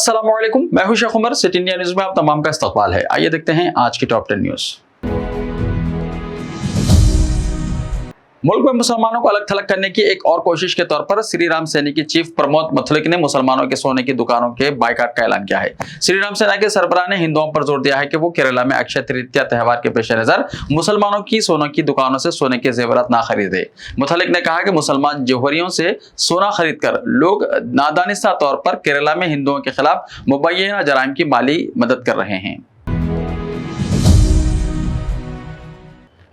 अस्सलाम वालेकुम, मैं हूं Sheikh Umar. City India news में आप तमाम का इस्तकबाल है। आइए देखते हैं आज की टॉप 10 न्यूज। मुल्क में मुसलमानों को अलग थलग करने की एक और कोशिश के तौर पर श्री राम सेना की चीफ प्रमोद मुथलिक ने मुसलमानों के सोने की दुकानों के बाइकाट का ऐलान किया है। श्री राम सेना के सरबराह ने हिंदुओं पर जोर दिया है कि वो केरला में अक्षय तृतीया त्यौहार के पेश नजर मुसलमानों की सोने की दुकानों से सोने के जेवरात ना खरीदे। मुथलिक ने कहा कि मुसलमान जौहरियों से सोना खरीद कर लोग नादानिस्ता तौर पर केरला में हिंदुओं के खिलाफ मुबैना जराइम की माली मदद कर रहे हैं।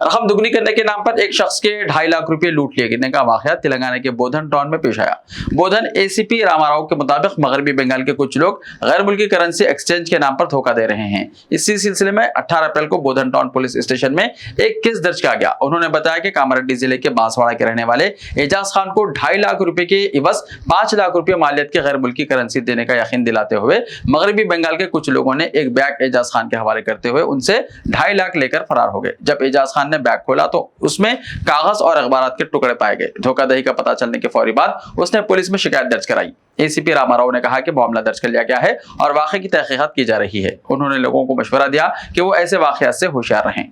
रकम दुगनी करने के नाम पर एक शख्स के 2.5 लाख रुपए लूट लिए गिरने का वाकया तेलंगाना के बोधन टाउन में पेश आया। बोधन एसीपी रामाराव के मुताबिक मगरबी बंगाल के कुछ लोग गैर मुल्की करेंसी एक्सचेंज के नाम पर धोखा दे रहे हैं। इसी सिलसिले में 18 अप्रैल को बोधन टाउन पुलिस स्टेशन में एक केस दर्ज किया गया। उन्होंने बताया कि कामारेड्डी जिले के बांसवाड़ा के रहने वाले एजाज खान को 2.5 लाख रुपए के इवज 5 लाख रुपए मालियत की गैर मुल्की करेंसी देने का यकीन दिलाते हुए मगरबी बंगाल के कुछ लोगों ने एक बैग एजाज खान के हवाले करते हुए उनसे 2.5 लाख लेकर फरार हो गए। जब एजाज खान ने बैग खोला तो उसमें कागज और अखबारात के टुकड़े पाए गए। धोखाधड़ी का पता चलने के फौरी बाद उसने पुलिस में शिकायत दर्ज कराई। एसीपी रामाराव ने कहा कि मामला दर्ज कर लिया गया है और वाकये की तहकीकात की जा रही है। उन्होंने लोगों को मशवरा दिया कि वो ऐसे वाकयात से होशियार रहें।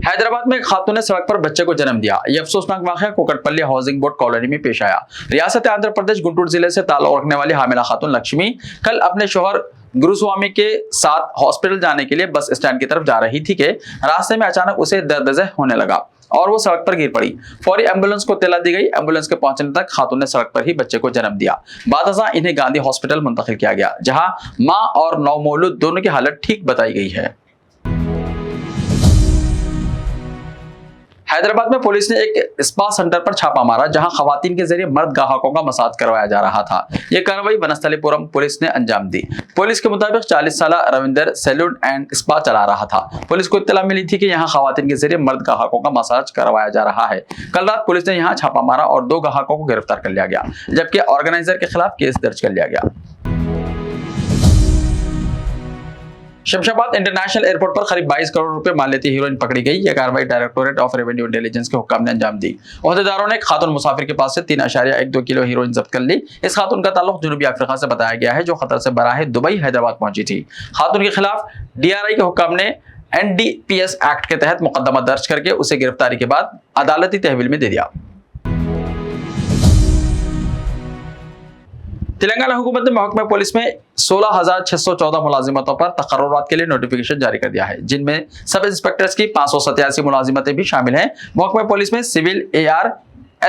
हैदराबाद में एक खातून ने सड़क पर बच्चे को जन्म दिया। यह अफसोसनाक वाकया कोकटपल्ली हाउसिंग बोर्ड कॉलोनी में पेश आया। रियासत आंध्र प्रदेश गुंटूर जिले से ताल्लुक रखने वाली हामिला खातून लक्ष्मी कल अपने शौहर गुरुस्वामी के साथ हॉस्पिटल जाने के लिए बस स्टैंड की तरफ जा रही थी कि रास्ते में अचानक उसे दर्द होने लगा और वो सड़क पर गिर पड़ी। फौरी एम्बुलेंस को इत्तला दी गई। एम्बुलेंस के पहुंचने तक खातून ने सड़क पर ही बच्चे को जन्म दिया। बादशाह इन्हें गांधी हॉस्पिटल मुंतकिल किया गया, जहां मां और नवमौलूद दोनों की हालत ठीक बताई गई है। हैदराबाद में पुलिस ने एक स्पा सेंटर पर छापा मारा, जहां खवातीन के जरिए मर्द ग्राहकों का मसाज करवाया जा रहा था। यह कार्रवाई वनस्थलीपुरम पुलिस ने अंजाम दी। पुलिस के मुताबिक 40 साल रविंदर सैलून एंड स्पा चला रहा था। पुलिस को इत्तला मिली थी कि यहां खवातीन के जरिए मर्द ग्राहकों का मसाज करवाया जा रहा है। कल रात पुलिस ने यहां छापा मारा और 2 ग्राहकों को गिरफ्तार कर लिया गया, जबकि ऑर्गेनाइजर के खिलाफ केस दर्ज कर लिया गया। शमशाबाद इंटरनेशनल एयरपोर्ट पर करीब 22 करोड़ रुपए मान लेती हीरोइन पकड़ी गई। यह कार्रवाई डायरेक्टोरेट ऑफ रेवेन्यू इंटेलिजेंस के हुक्म ने अंजाम दी। ओहदेदारों ने खातून मुसाफिर के पास से 3.12 किलो हीरोइन जब्त कर ली। इस खातून का ताल्लुक जनूबी अफ्रीका से बताया गया है, जो खतर से बराह दुबई हैदराबाद पहुंची थी। खातून के खिलाफ DRI के हुक्म ने NDPS एक्ट के तहत मुकदमा दर्ज करके उसे गिरफ्तारी के बाद अदालती तहवील में दे दिया। तेलंगाना हुकूमत ने महकमा पुलिस में 16,614 मुलाजिमतों पर तकर्रुरात के लिए नोटिफिकेशन जारी कर दिया है, जिनमें सब इंस्पेक्टर्स की 587 मुलाजिमतें भी शामिल हैं। महकमा पुलिस में सिविल AR,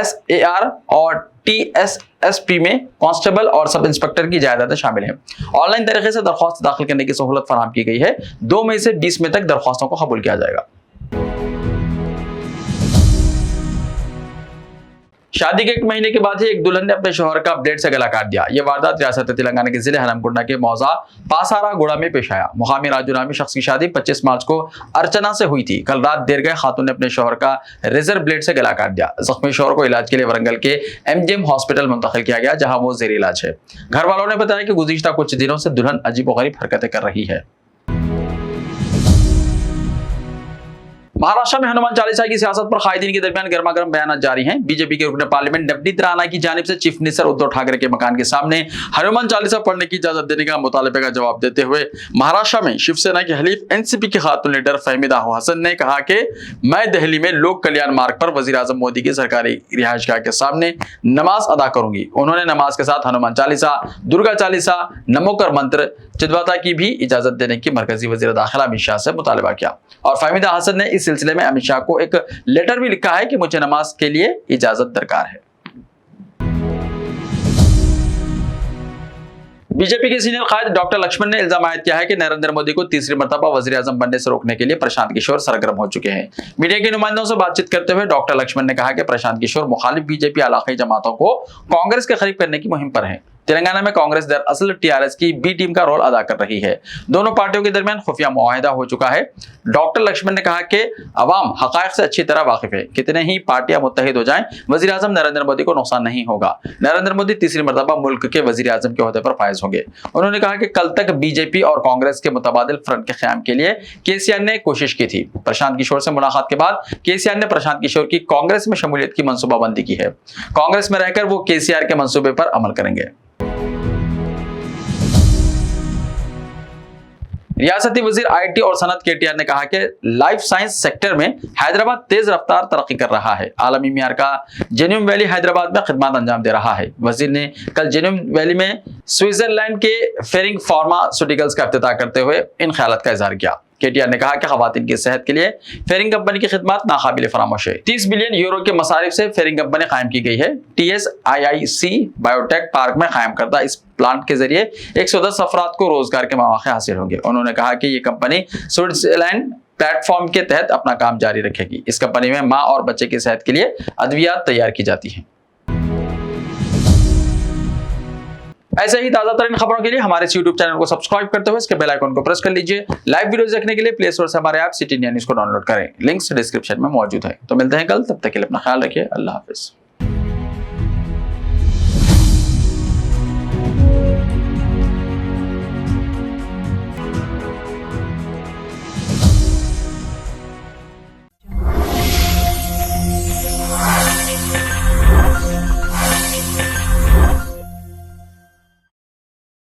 SAR और TSSP में कांस्टेबल और सब इंस्पेक्टर की जायदादें शामिल हैं। ऑनलाइन तरीके से दरख्वास्त दाखिल करने की सहूलत फराहम की गई है। 2 मई से 20 मई तक दरख्वास्तों को कबूल किया जाएगा। शादी के 1 महीने के बाद ही एक दुल्हन ने अपने शौहर का ब्लेड से गला काट दिया। यह वारदात रियासत तेलंगाना के जिले हनमकुंडा के मौजा पासारागुड़ा में पेश आया। मुकामी राजू नामी शख्स की शादी 25 मार्च को अर्चना से हुई थी। कल रात देर गए खातून ने अपने शौहर का रेजर ब्लेड से गला काट दिया। जख्मी शौहर को इलाज के लिए वरंगल के MGM हॉस्पिटल मुंतकिल किया गया, जहां वो जेर इलाज है। घर वालों ने बताया कि गुज़िश्ता कुछ दिनों से दुल्हन अजीबोगरीब हरकतें कर रही है। महाराष्ट्र में हनुमान चालीसा की सियासत पर कायदीन के दरमियान गर्मा गर्म बयान जारी हैं। बीजेपी के रुकन पार्लियामेंट नवनीत राणा की जानिब से चीफ मिनिस्टर उद्धव ठाकरे के मकान के सामने हनुमान चालीसा पढ़ने की इजाजत देने का मुतालबे का जवाब देते हुए महाराष्ट्र में शिवसेना के हलीफ NCP के खातून लीडर फहमीदा हसन ने कहा कि मैं दिल्ली में लोक कल्याण मार्ग पर वजीर आजम मोदी की सरकारी रिहायशगाह के सामने नमाज अदा करूंगी। उन्होंने नमाज के साथ हनुमान चालीसा, दुर्गा चालीसा, नमोकर मंत्र, चिदवाता की भी इजाजत देने की मरकजी वजीर दाखिला अमित शाह से मुतालबा किया। और फहमीदा हसन ने इस सिलसिले में अमित शाह को एक लेटर भी लिखा है कि मुझे नमाज के लिए इजाजत दरकार है। बीजेपी के सीनियर कायद डॉक्टर लक्ष्मण ने इल्जाम आयद किया है कि नरेंद्र मोदी को तीसरी मर्तबा वजीर आजम बनने से रोकने के लिए प्रशांत किशोर सरगर्म हो चुके हैं। मीडिया के नुमाइंदों से बातचीत करते हुए डॉक्टर लक्ष्मण ने कहा कि प्रशांत किशोर मुखालिफ बीजेपी इलाकाई जमातों को कांग्रेस के करीब करने की मुहिम पर हैं। तेलंगाना में कांग्रेस दरअसल टीआरएस की बी टीम का रोल अदा कर रही है। दोनों पार्टियों के दरमियान खुफिया मुआहिदा हो चुका है। डॉक्टर लक्ष्मण ने कहा कि अवाम हकायक से अच्छी तरह वाकिफ है। कितने ही पार्टियां मुत्तहिद हो जाएं, वजीर आजम नरेंद्र मोदी को नुकसान नहीं होगा। नरेंद्र मोदी तीसरी मरतबा मुल्क के वजीर आजम के ओहदे पर फायज होंगे। उन्होंने कहा कि कल तक बीजेपी और कांग्रेस के मुतबादिल फ्रंट के क़याम के लिए केसीआर ने कोशिश की थी। प्रशांत किशोर से मुलाकात के बाद केसीआर ने प्रशांत किशोर की कांग्रेस में शमूलियत की मंसूबाबंदी की है। कांग्रेस में रहकर वो केसीआर के मंसूबे पर अमल करेंगे। रियासती वजीर आईटी और सनत केटीआर ने कहा कि लाइफ साइंस सेक्टर में हैदराबाद तेज रफ्तार तरक्की कर रहा है। आलमी मियार का जेन्युम वैली हैदराबाद में खिदमत अंजाम दे रहा है। वजीर ने कल जेन्युम वैली में स्विट्जरलैंड के फेरिंग फार्मास्यूटिकल्स का इफ्तिताह करते हुए इन ख्यालात का इजहार किया। केटीआर ने कहा कि खवातीन की सेहत के लिए फेरिंग कंपनी की खिदमत नाकाबिल फरामोश है। 30 बिलियन यूरो के मसारिफ से फेरिंग कंपनी कायम की गई है। TSIIC बायोटेक पार्क में कायम करदा इस प्लांट के जरिए 110 अफराद को रोजगार के मौके हासिल होंगे। उन्होंने कहा कि ये कंपनी स्विट्जरलैंड प्लेटफॉर्म के तहत अपना काम जारी रखेगी। इस कंपनी में माँ और बच्चे की सेहत के लिए अद्वियात तैयार की जाती हैं। ऐसे ही ताजा तरीन खबरों के लिए हमारे यूट्यूब चैनल को सब्सक्राइब करते हुए इसके बेल आइकन को प्रेस कर लीजिए। लाइव वीडियोस देखने के लिए प्ले स्टोर से हमारे ऐप सिटी इंडिया न्यूज़ को डाउनलोड करें। लिंक्स डिस्क्रिप्शन में मौजूद है। तो मिलते हैं कल, तब तक के लिए अपना ख्याल रखिए। अल्लाह हाफिज।